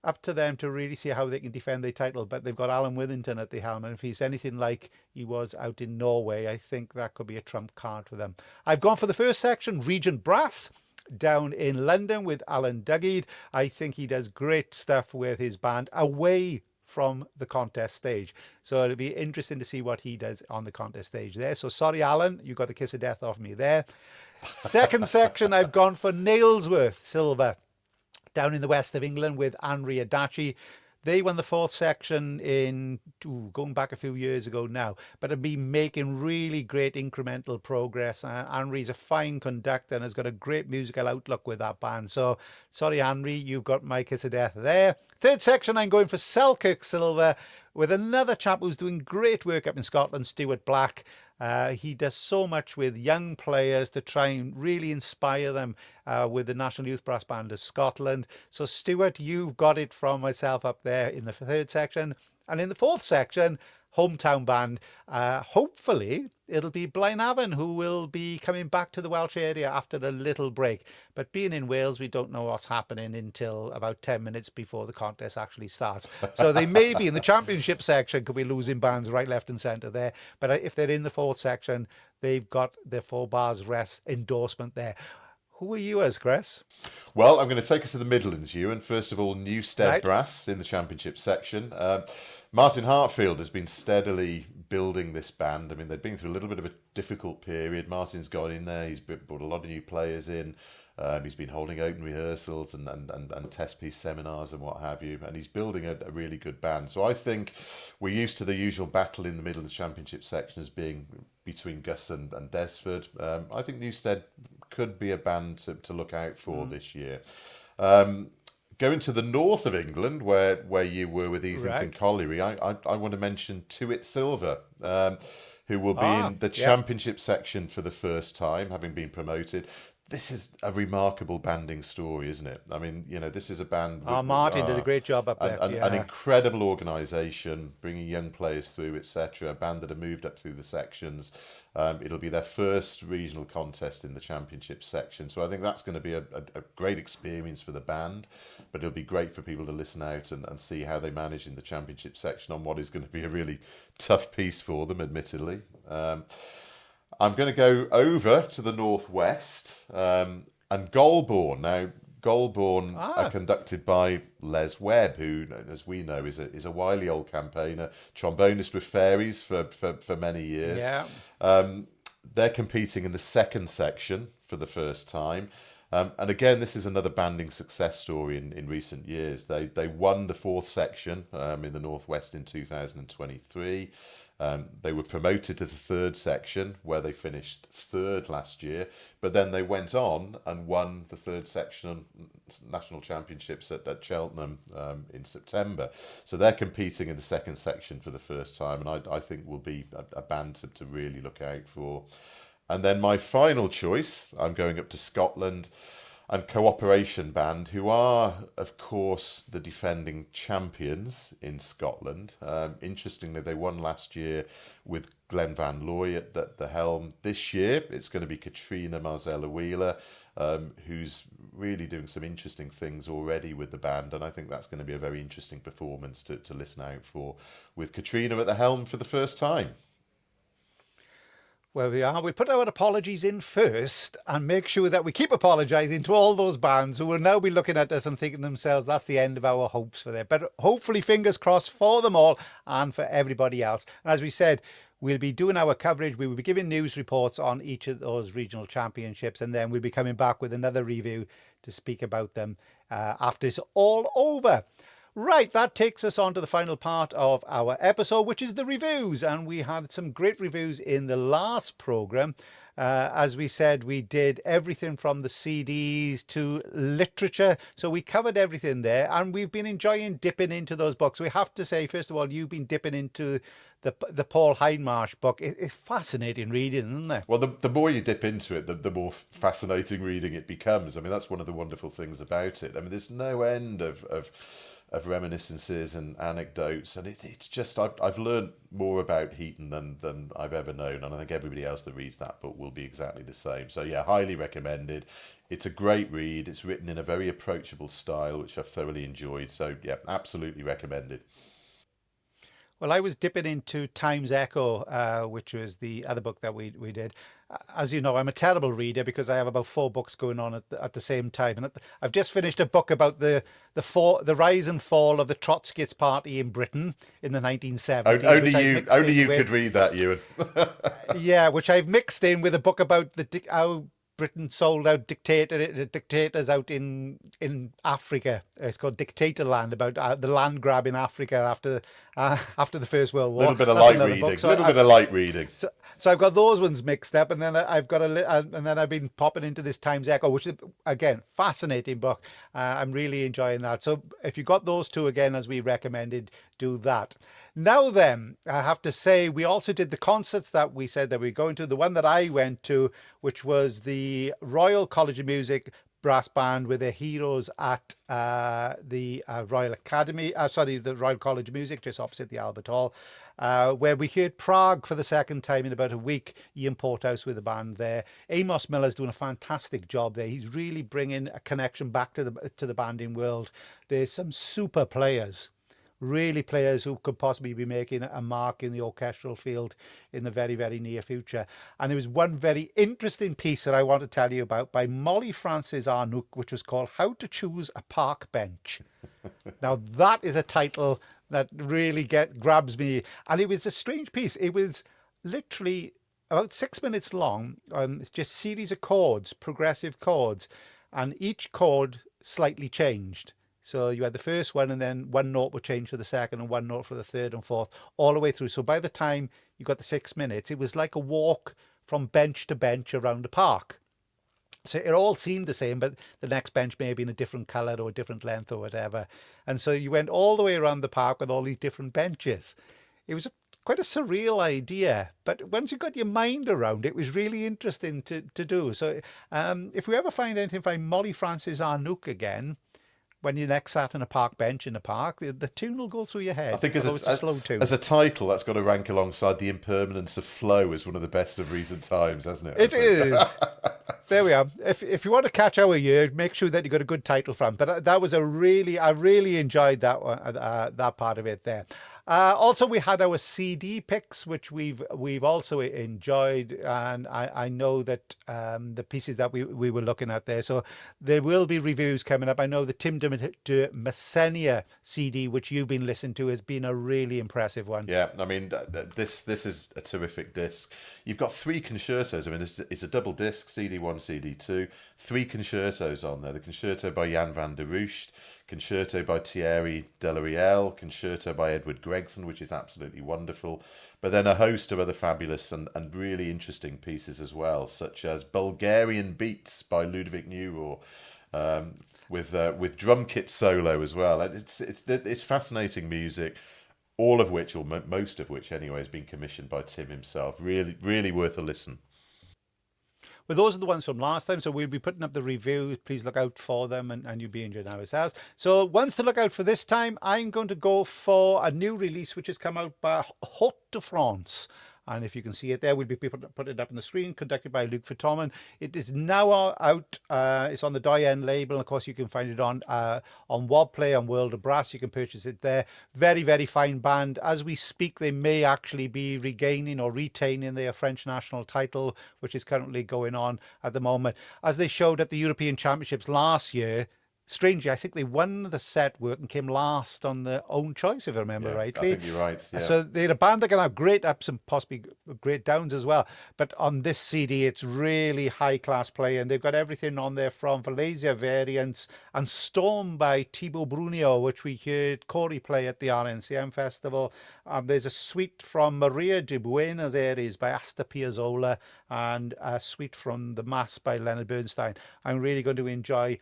up to them to really see how they can defend their title. But they've got Alan Withington at the helm, and if he's anything like he was out in Norway, I think that could be a trump card for them. I've gone for the first section, Regent Brass, down in London with Alan Duggeed. I think he does great stuff with his band away from the contest stage. So it'll be interesting to see what he does on the contest stage there. So sorry, Alan, you got the kiss of death off me there. Second section, I've gone for Nailsworth Silver, down in the west of England with Henry Adachi. They won the fourth section going back a few years ago now, but have been making really great incremental progress. Henry's a fine conductor and has got a great musical outlook with that band. So, sorry, Henry, you've got my kiss of death there. Third section, I'm going for Selkirk Silver with another chap who's doing great work up in Scotland, Stuart Black. He does so much with young players to try and really inspire them with the National Youth Brass Band of Scotland. So, Stuart, you've got it from myself up there in the third section. And in the fourth section, hometown band, hopefully it'll be Blaenavon, who will be coming back to the Welsh area after a little break. But being in Wales, we don't know what's happening until about 10 minutes before the contest actually starts. So they may be in the championship section, could be losing bands right, left and centre there. But if they're in the fourth section, they've got their 4Barsrest endorsement there. Who are you as, Chris? Well, I'm going to take us to the Midlands, Ewan. First of all, Newstead right. Brass in the championship section. Martin Hartfield has been steadily building this band. I mean, they've been through a little bit of a difficult period. Martin's got in there. He's brought a lot of new players in. He's been holding open rehearsals and test piece seminars and what have you, and he's building a really good band. So I think we're used to the usual battle in the Midlands Championship section as being between Gus and Desford. I think Newstead could be a band to look out for this year. Going to the north of England, where you were with Easington Colliery, I want to mention To It Silver, who will be in the championship section for the first time, having been promoted. This is a remarkable banding story, isn't it? I mean, this is a band. Martin did a great job up there. An incredible organisation, bringing young players through, etc. A band that have moved up through the sections. It'll be their first regional contest in the championship section. So I think that's going to be a great experience for the band, but it'll be great for people to listen out and see how they manage in the championship section on what is going to be a really tough piece for them, admittedly. I'm going to go over to the northwest and Golborne. Now, Golborne are conducted by Les Webb, who, as we know, is a wily old campaigner, trombonist with Fairies for many years. Yeah. They're competing in the second section for the first time. And again, this is another banding success story in recent years. They won the fourth section in the northwest in 2023. They were promoted to the third section, where they finished third last year, but then they went on and won the third section national championships at Cheltenham in September. So they're competing in the second section for the first time, and I think will be a band to really look out for. And then my final choice, I'm going up to Scotland and Cooperation Band, who are, of course, the defending champions in Scotland. Interestingly, they won last year with Glenn Van Looy at the helm. This year, it's going to be Katrina Marzella-Wheeler, who's really doing some interesting things already with the band, and I think that's going to be a very interesting performance to listen out for, with Katrina at the helm for the first time. Well, we are. We'll put our apologies in first and make sure that we keep apologising to all those bands who will now be looking at us and thinking to themselves, that's the end of our hopes for them. But hopefully, fingers crossed for them all and for everybody else. And as we said, we'll be doing our coverage. We will be giving news reports on each of those regional championships, and then we'll be coming back with another review to speak about them after it's all over. Right, that takes us on to the final part of our episode, which is the reviews. And we had some great reviews in the last programme. As we said, we did everything from the CDs to literature. So we covered everything there, and we've been enjoying dipping into those books. We have to say, first of all, you've been dipping into the Paul Hindmarsh book. It's fascinating reading, isn't it? Well, the more you dip into it, the more fascinating reading it becomes. I mean, that's one of the wonderful things about it. I mean, there's no end of reminiscences and anecdotes, and it's just I've learned more about Heaton than I've ever known, and I think everybody else that reads that book will be exactly the same. So yeah, highly recommended. It's a great read. It's written in a very approachable style, which I've thoroughly enjoyed. So yeah, absolutely recommended. Well, I was dipping into Time's Echo, which was the other book that we did. As you know, I'm a terrible reader because I have about 4 books going on at the same time. And I've just finished a book about the rise and fall of the Trotskyist Party in Britain in the 1970s. Only you could read that, Ewan. Yeah, which I've mixed in with a book about how Britain sold out dictators out in Africa. It's called Dictatorland, about the land grab in Africa after the First World War. Little bit of light reading. So I've got those ones mixed up, and then I've been popping into this Times Echo, which is again fascinating book. I'm really enjoying that. So if you got those two again, as we recommended, do that. Now then, I have to say, we also did the concerts that we said that we were going to. The one that I went to, which was the Royal College of Music brass band with their heroes at the Royal College of Music, just opposite the Albert Hall, where we heard Prague for the second time in about a week. Ian Porthouse with the band there. Amos Miller's doing a fantastic job there. He's really bringing a connection back to the banding world. There's some super players. Really players who could possibly be making a mark in the orchestral field in the very, very near future. And there was one very interesting piece that I want to tell you about by Molly Francis Arnouk, which was called How to Choose a Park Bench. Now, that is a title that really grabs me. And it was a strange piece. It was literally about 6 minutes long. It's just series of chords, progressive chords. and each chord slightly changed. So you had the first one, and then one note would change for the second, and one note for the third and fourth, all the way through. So by the time you got the 6 minutes, it was like a walk from bench to bench around the park. So it all seemed the same, but the next bench may have been a different colour or a different length or whatever. And so you went all the way around the park with all these different benches. It was quite a surreal idea, but once you got your mind around it, it was really interesting to do. So if we ever find anything by Molly Francis Arnouk again, when you next sat on a park bench in a park, the tune will go through your head. I think although it's a slow tune. as a title, that's got to rank alongside The Impermanence of Flow as one of the best of recent times, hasn't it? It is. There we are. If you want to catch our year, make sure that you got a good title from. But that was I really enjoyed that one, that part of it there. Also, we had our CD picks, which we've also enjoyed, and I know that the pieces that we were looking at there. So there will be reviews coming up. I know the Tim de Maeseneer CD, which you've been listening to, has been a really impressive one. Yeah, I mean, this is a terrific disc. You've got 3 concertos. I mean, it's a double disc, CD1, CD2. 3 concertos on there. The concerto by Jan van der Roest, concerto by Thierry Delariel, concerto by Edward Gregson, which is absolutely wonderful. But then a host of other fabulous and really interesting pieces as well, such as Bulgarian Beats by Ludovic Neurohr, with drum kit solo as well. It's fascinating music, all of which, or most of which anyway, has been commissioned by Tim himself. Really worth a listen. Well, those are the ones from last time, so we'll be putting up the reviews. Please look out for them, and you'll be enjoying ourselves. So ones to look out for this time, I'm going to go for a new release which has come out by Haute de France. And if you can see it there, we'll be putting it up on the screen, conducted by Luc Vertommen. It is now out. It's on the Doyen label. And of course, you can find it on Wobplay, on World of Brass. You can purchase it there. Very, very fine band. As we speak, they may actually be regaining or retaining their French national title, which is currently going on at the moment. As they showed at the European Championships last year, strangely, I think they won the set work and came last on their own choice, if I remember rightly. I think you're right. Yeah. So they're a band that can have great ups and possibly great downs as well. But on this CD, it's really high-class play, and they've got everything on there from Valencia variants and Storm by Thibaut Brunio, which we heard Corey play at the RNCM Festival. There's a suite from Maria de Buenos Aires by Asta Piazzolla, and a suite from The Mass by Leonard Bernstein. I'm really going to enjoy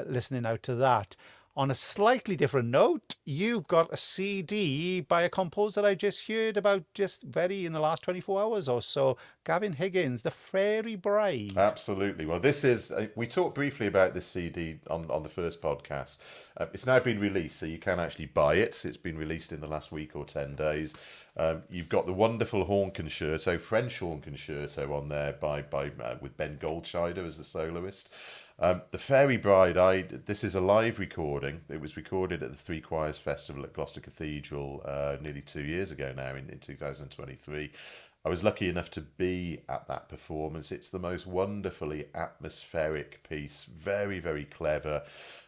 listening out to that. On a slightly different note, you've got a CD by a composer I just heard about in the last 24 hours or so, Gavin Higgins, The Fairy Bride. Absolutely. Well, this is, we talked briefly about this CD on the first podcast. It's now been released, so you can actually buy it. It's been released in the last week or 10 days. You've got the wonderful horn concerto, French horn concerto on there with Ben Goldscheider as the soloist. The Fairy Bride, this is a live recording. It was recorded at the Three Choirs Festival at Gloucester Cathedral nearly 2 years ago now, in 2023. I was lucky enough to be at that performance. It's the most wonderfully atmospheric piece, very, very clever.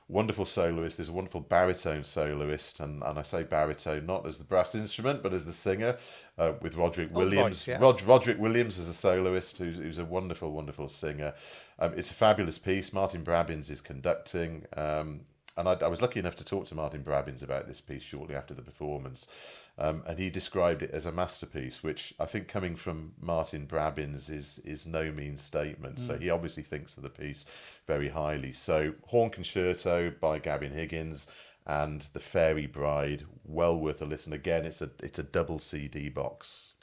Wonderful soloist. There's a wonderful baritone soloist, and I say baritone not as the brass instrument, but as the singer, with Roderick Williams. Voice, yes. Roderick Williams as a soloist, who's a wonderful, wonderful singer. It's a fabulous piece. Martin Brabbins is conducting, and I was lucky enough to talk to Martin Brabbins about this piece shortly after the performance, and he described it as a masterpiece, which I think, coming from Martin Brabbins, is no mean statement. So he obviously thinks of the piece very highly. So Horn Concerto by Gavin Higgins and The Fairy Bride, well worth a listen. Again, it's a double CD box.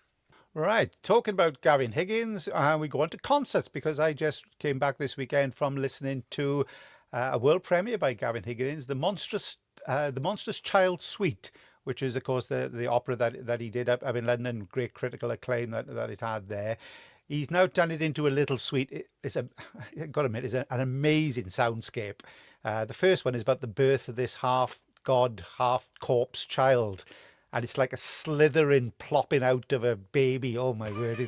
Right, talking about Gavin Higgins, we go on to concerts, because I just came back this weekend from listening to a world premiere by Gavin Higgins, the Monstrous Child Suite, which is, of course, the opera that he did up in London. Great critical acclaim that it had there. He's now turned it into a little suite. I've got to admit, it's an amazing soundscape. The first one is about the birth of this half god, half corpse child. And it's like a slithering plopping out of a baby. Oh my word!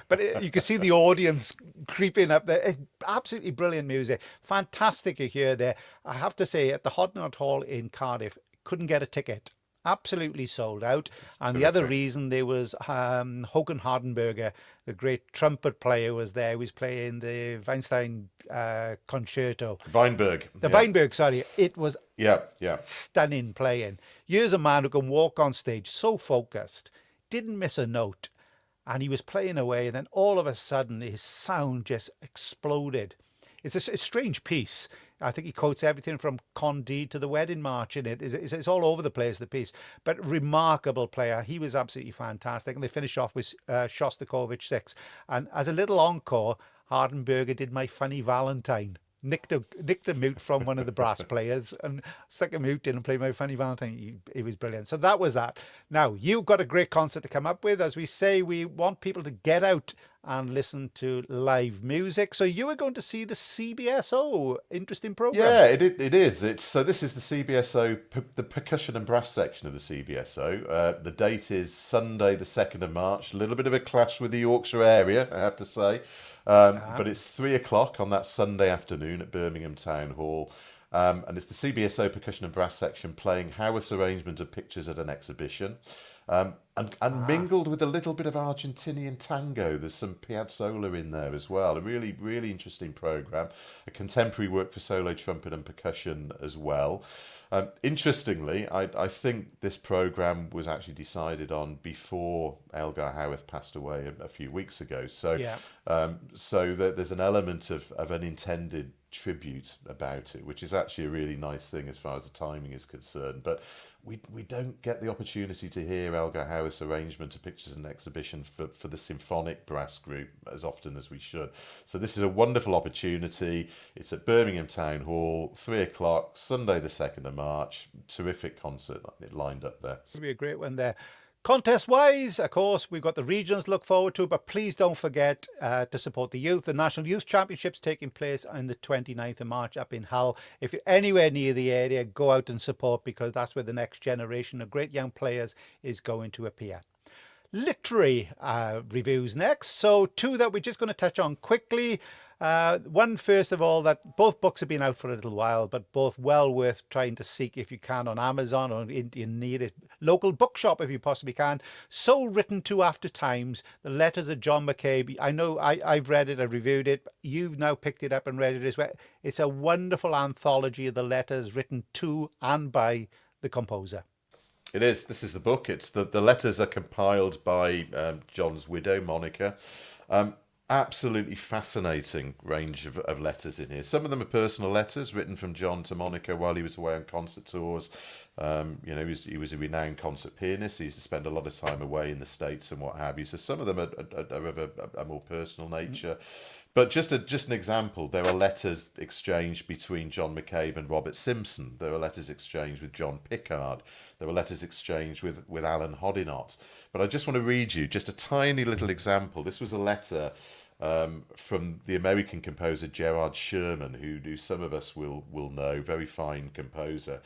But you can see the audience creeping up there. It's absolutely brilliant music. Fantastic to hear there. I have to say, at the Hoddinott Hall in Cardiff, couldn't get a ticket. absolutely sold out. And the other terrific. reason, there was Håkan Hardenberger, the great trumpet player, was there. He was playing the Weinstein concerto. Weinberg. The Yeah. Weinberg, sorry. It was Yeah. Yeah. stunning playing. Here's a man who can walk on stage so focused, didn't miss a note, and he was playing away, and then all of a sudden his sound just exploded. It's a strange piece. I think he quotes everything from Candide to the Wedding March in it. It's all over the place, the piece. But remarkable player. He was absolutely fantastic. And they finished off with Shostakovich 6. And as a little encore, Hardenberger did My Funny Valentine. Nicked a mute from one of the brass players and stuck a mute in and played My Funny Valentine. It was brilliant. So that was that. Now, you've got a great concert to come up with. As we say, we want people to get out and listen to live music. So you are going to see the CBSO. Interesting program. Yeah, it is. So this is the CBSO, the percussion and brass section of the CBSO. The date is Sunday, the 2nd of March. A little bit of a clash with the Yorkshire area, I have to say. But it's 3 o'clock on that Sunday afternoon at Birmingham Town Hall. And it's the CBSO percussion and brass section playing Howarth's arrangement of Pictures at an Exhibition. And mingled with a little bit of Argentinian tango. There's some piazzolla in there as well. A really, really interesting programme. A contemporary work for solo trumpet and percussion as well. Interestingly, I think this programme was actually decided on before Elgar Howarth passed away a few weeks ago. So, there's an element of an intended tribute about it, which is actually a really nice thing as far as the timing is concerned. But we don't get the opportunity to hear Elgar Howarth's arrangement of Pictures and Exhibition for the symphonic brass group as often as we should. So this is a wonderful opportunity. It's at Birmingham Town Hall, 3 o'clock, Sunday the 2nd of March. Terrific concert lined up there. It'll be a great one there. Contest-wise, of course, we've got the regions to look forward to, but please don't forget to support the youth. The National Youth Championships taking place on the 29th of March up in Hull. If you're anywhere near the area, go out and support, because that's where the next generation of great young players is going to appear. Literary reviews next. So two that we're just going to touch on quickly. One, first of all, that both books have been out for a little while, but both well worth trying to seek if you can on Amazon or in your nearest local bookshop if you possibly can. So Written to After Times, the letters of John McCabe. I know I've read it, I've reviewed it. You've now picked it up and read it as well. It's a wonderful anthology of the letters written to and by the composer. It is. This is the book. It's the letters are compiled by John's widow, Monica. Absolutely fascinating range of letters in here. Some of them are personal letters written from John to Monica while he was away on concert tours. He was a renowned concert pianist. He used to spend a lot of time away in the States and what have you. So some of them are of a more personal nature. But just an example, there are letters exchanged between John McCabe and Robert Simpson. There are letters exchanged with John Pickard. There are letters exchanged with Alan Hoddinott. But I just want to read you just a tiny little example. This was a letter from the American composer Gerard Sherman, who some of us will know, very fine composer.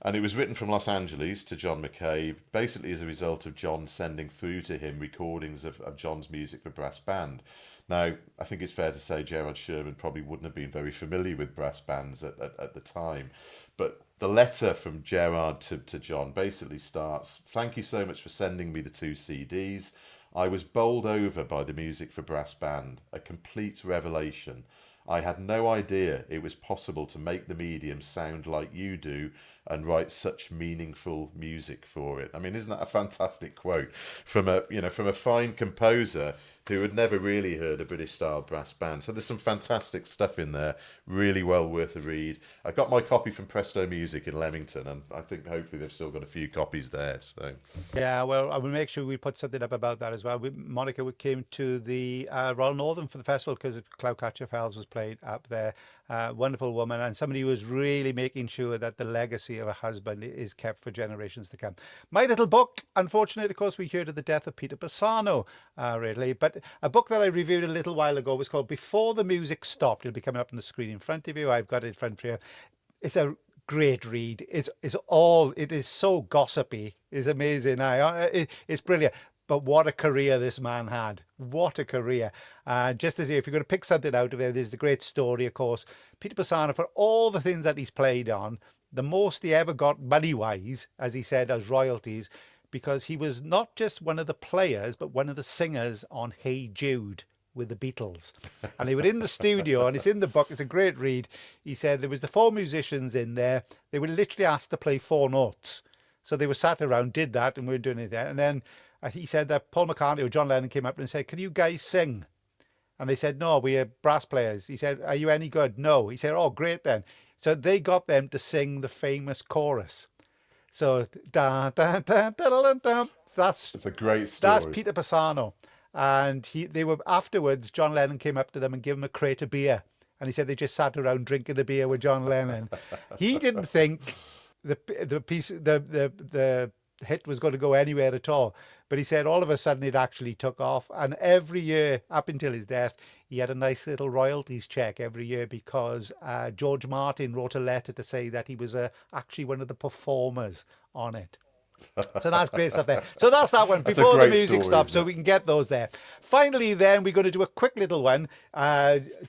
And it was written from Los Angeles to John McCabe, basically as a result of John sending through to him recordings of John's music for brass band. Now, I think it's fair to say Gerard Sherman probably wouldn't have been very familiar with brass bands at the time. But the letter from Gerard to John basically starts, "Thank you so much for sending me the 2 CDs. I was bowled over by the music for brass band, a complete revelation. I had no idea it was possible to make the medium sound like you do and write such meaningful music for it." I mean, isn't that a fantastic quote from a fine composer who had never really heard a British-style brass band? So there's some fantastic stuff in there, really well worth a read. I got my copy from Presto Music in Leamington, and I think hopefully they've still got a few copies there. So yeah, well, I will make sure we put something up about that as well. Monica came to the Royal Northern for the festival because Cloudcatcher Fells was played up there. Wonderful woman, and somebody who was really making sure that the legacy of her husband is kept for generations to come. My little book, unfortunately, of course, we heard of the death of Peter Bassano, really, but a book that I reviewed a little while ago was called Before the Music Stopped. It'll be coming up on the screen in front of you. I've got it in front of you. It's a great read. It is so gossipy. It's amazing. It's brilliant. But what a career this man had. What a career. Just as if you're going to pick something out of it, there's the great story, of course. Peter Pisano, for all the things that he's played on, the most he ever got money-wise, as he said, as royalties, because he was not just one of the players, but one of the singers on Hey Jude with the Beatles. And they were in the studio, and it's in the book, it's a great read. He said there was the 4 musicians in there. They were literally asked to play 4 notes. So they were sat around, did that, and weren't doing anything. And then he said that Paul McCartney or John Lennon came up and said, "Can you guys sing?" And they said, "No, we are brass players." He said, "Are you any good?" "No." He said, "Oh, great then." So they got them to sing the famous chorus. So da da da da da da. It's a great story. That's Peter Pisano. And they were afterwards. John Lennon came up to them and gave them a crate of beer, and he said they just sat around drinking the beer with John Lennon. He didn't think the hit was going to go anywhere at all. But he said all of a sudden it actually took off. And every year, up until his death, he had a nice little royalties check every year because George Martin wrote a letter to say that he was actually one of the performers on it. So that's great stuff there. So that's that one before the music stops, so we can get those there. Finally, then we're going to do a quick little one,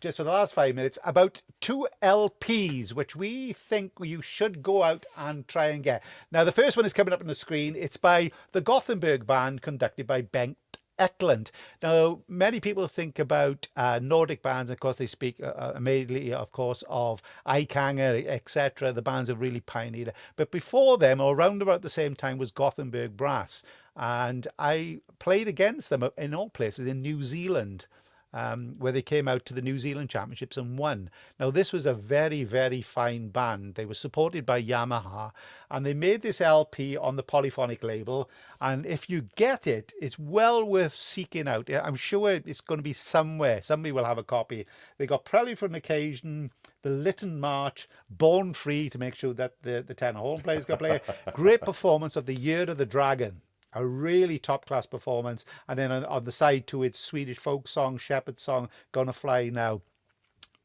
just for the last 5 minutes, about 2 LPs, which we think you should go out and try and get. Now, the first one is coming up on the screen. It's by the Gothenburg band, conducted by Bengt Eklund. Now, many people think about Nordic bands. Of course, they speak immediately, of course, of Eichanger, etc. The bands have really pioneered it. But before them, or around about the same time, was Gothenburg Brass. And I played against them in all places in New Zealand, where they came out to the New Zealand Championships and won. Now, this was a very, very fine band. They were supported by Yamaha, and they made this LP on the Polyphonic label. And if you get it, it's well worth seeking out. I'm sure it's going to be somewhere. Somebody will have a copy. They got Prelude for an Occasion, the Lytton March, Born Free, to make sure that the tenor horn players can play it. Great performance of the Year of the Dragon. A really top-class performance. And then on the side too, it's Swedish folk song, Shepherd song, Gonna Fly Now.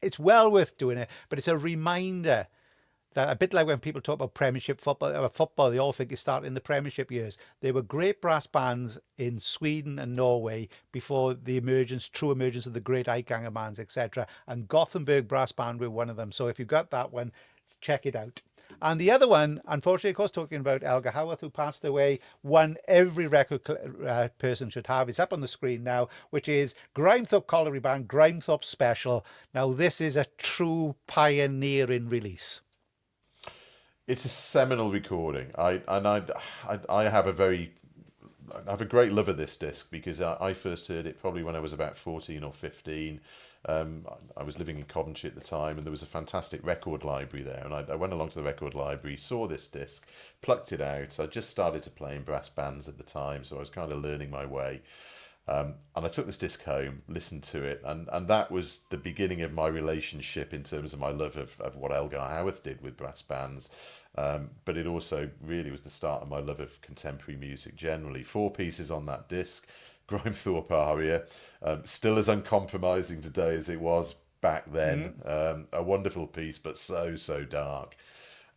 It's well worth doing it, but it's a reminder that, a bit like when people talk about Premiership football, they all think it started in the Premiership years. There were great brass bands in Sweden and Norway before the true emergence of the great Eichanger bands, etc. And Gothenburg Brass Band were one of them. So if you've got that one, check it out. And the other one, unfortunately, of course, talking about Elgar Howarth, who passed away, one every record person should have. It's up on the screen now, which is Grimethorpe Colliery Band, Grimethorpe Special. Now, this is a true pioneering release. It's a seminal recording. I have a great love of this disc because I first heard it probably when I was about 14 or 15. I was living in Coventry at the time, and there was a fantastic record library there. And I went along to the record library, saw this disc, plucked it out. I just started to play in brass bands at the time, so I was kind of learning my way. And I took this disc home, listened to it, and that was the beginning of my relationship in terms of my love of what Elgar Howarth did with brass bands. But it also really was the start of my love of contemporary music generally. 4 pieces on that disc. Grimethorpe aria, still as uncompromising today as it was back then. A wonderful piece, but so dark.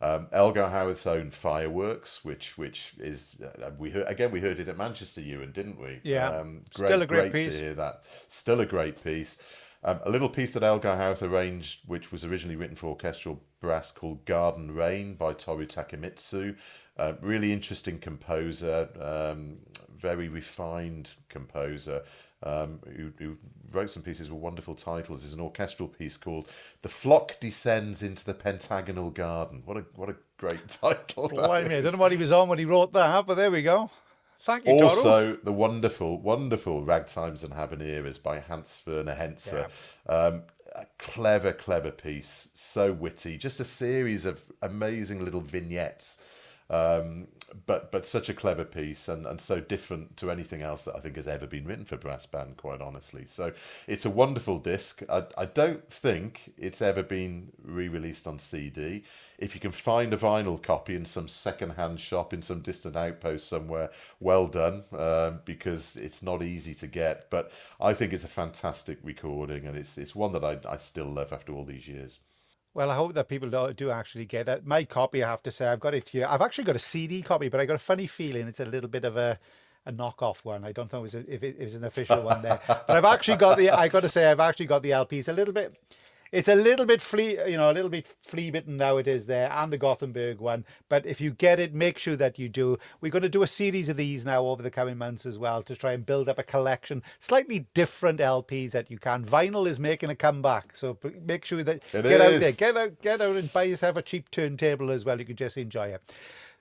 Elgar Howarth's own Fireworks, which is we heard it at Manchester, Ewan, didn't we? Yeah, still a great piece. To hear that. Still a great piece. A little piece that Elgar Howarth arranged, which was originally written for orchestral brass, called Garden Rain by Toru Takemitsu. Really interesting composer, very refined composer, who wrote some pieces with wonderful titles. There's an orchestral piece called "The Flock Descends into the Pentagonal Garden." What a great title! I don't know what he was on when he wrote that, but there we go. Thank you, also, Toru. The wonderful Ragtimes and Habaneras by Hans Werner Henze. Yeah. A clever piece, so witty, just a series of amazing little vignettes, but such a clever piece and so different to anything else that I think has ever been written for brass band, quite honestly. So it's a wonderful disc. I don't think it's ever been re-released on CD. If you can find a vinyl copy in some second-hand shop in some distant outpost somewhere, well done, because it's not easy to get. But I think it's a fantastic recording, and it's one that I still love after all these years. Well, I hope that people do actually get it. My copy, I have to say, I've got it here. I've actually got a CD copy, but I got a funny feeling it's a little bit of a a knockoff one. I don't know if it was an official one there, but I've actually got the. I got to say, I've actually got the LPs a little bit. It's a little bit a little bit flea bitten now it is there, and the Gothenburg one. But if you get it, make sure that you do. We're going to do a series of these now over the coming months as well to try and build up a collection, slightly different LPs that you can. Vinyl is making a comeback, so make sure that get out and buy yourself a cheap turntable as well. You can just enjoy it.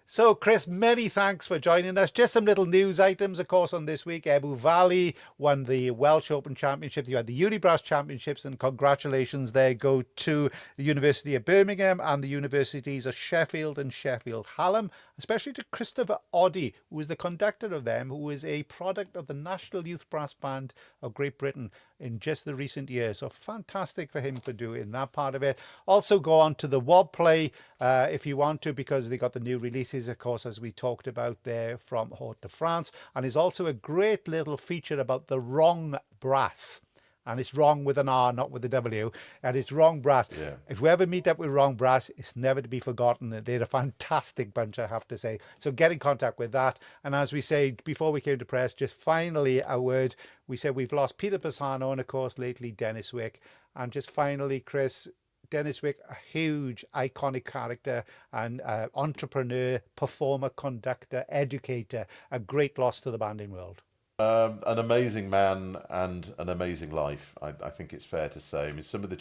So, Chris, many thanks for joining us. Just some little news items, of course, on this week. Ebu Valley won the Welsh Open Championship. You had the Unibras Championships, and congratulations there go to the University of Birmingham and the universities of Sheffield and Sheffield Hallam, especially to Christopher Oddy, who is the conductor of them, who is a product of the National Youth Brass Band of Great Britain in just the recent years. So fantastic for him for doing that part of it. Also go on to the WOB play if you want to, because they got the new releases, of course, as we talked about there from Haute de France. And there's also a great little feature about the wrong brass. And it's wrong with an R, not with a W. And it's Wrong Brass. Yeah. If we ever meet up with Wrong Brass, it's never to be forgotten. They're a fantastic bunch, I have to say. So get in contact with that. And as we say, before we came to press, just finally a word. We said we've lost Peter Pisano and, of course, lately Dennis Wick. And just finally, Chris, Dennis Wick, a huge iconic character and entrepreneur, performer, conductor, educator. A great loss to the banding world. An amazing man and an amazing life, I think it's fair to say. I mean, some of the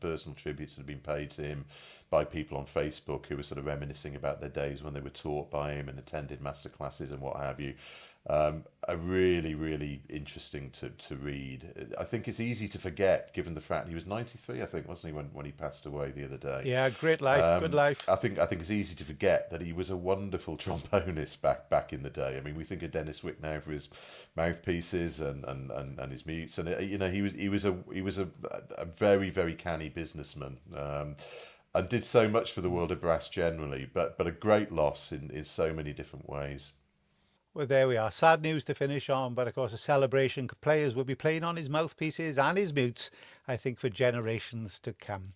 personal tributes that have been paid to him by people on Facebook who were sort of reminiscing about their days when they were taught by him and attended masterclasses and what have you, are really, really interesting to read. I think it's easy to forget, given the fact he was 93, I think, wasn't he, when he passed away the other day? Yeah, great life, good life. I think it's easy to forget that he was a wonderful trombonist back in the day. I mean, we think of Dennis Wick now for his mouthpieces and his mutes, and he was a very, very canny businessman. And did so much for the world of brass generally, but a great loss in so many different ways. Well, there we are. Sad news to finish on, but of course a celebration. Players will be playing on his mouthpieces and his mutes, I think, for generations to come.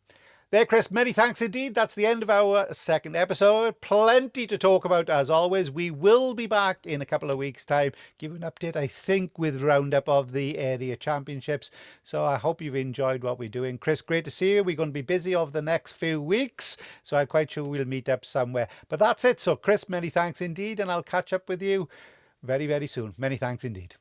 There, Chris, many thanks indeed. That's the end of our second episode. Plenty to talk about, as always. We will be back in a couple of weeks' time, give an update, I think, with roundup of the area championships. So I hope you've enjoyed what we're doing. Chris, great to see you. We're going to be busy over the next few weeks, so I'm quite sure we'll meet up somewhere. But that's it. So, Chris, many thanks indeed, and I'll catch up with you very, very soon. Many thanks indeed.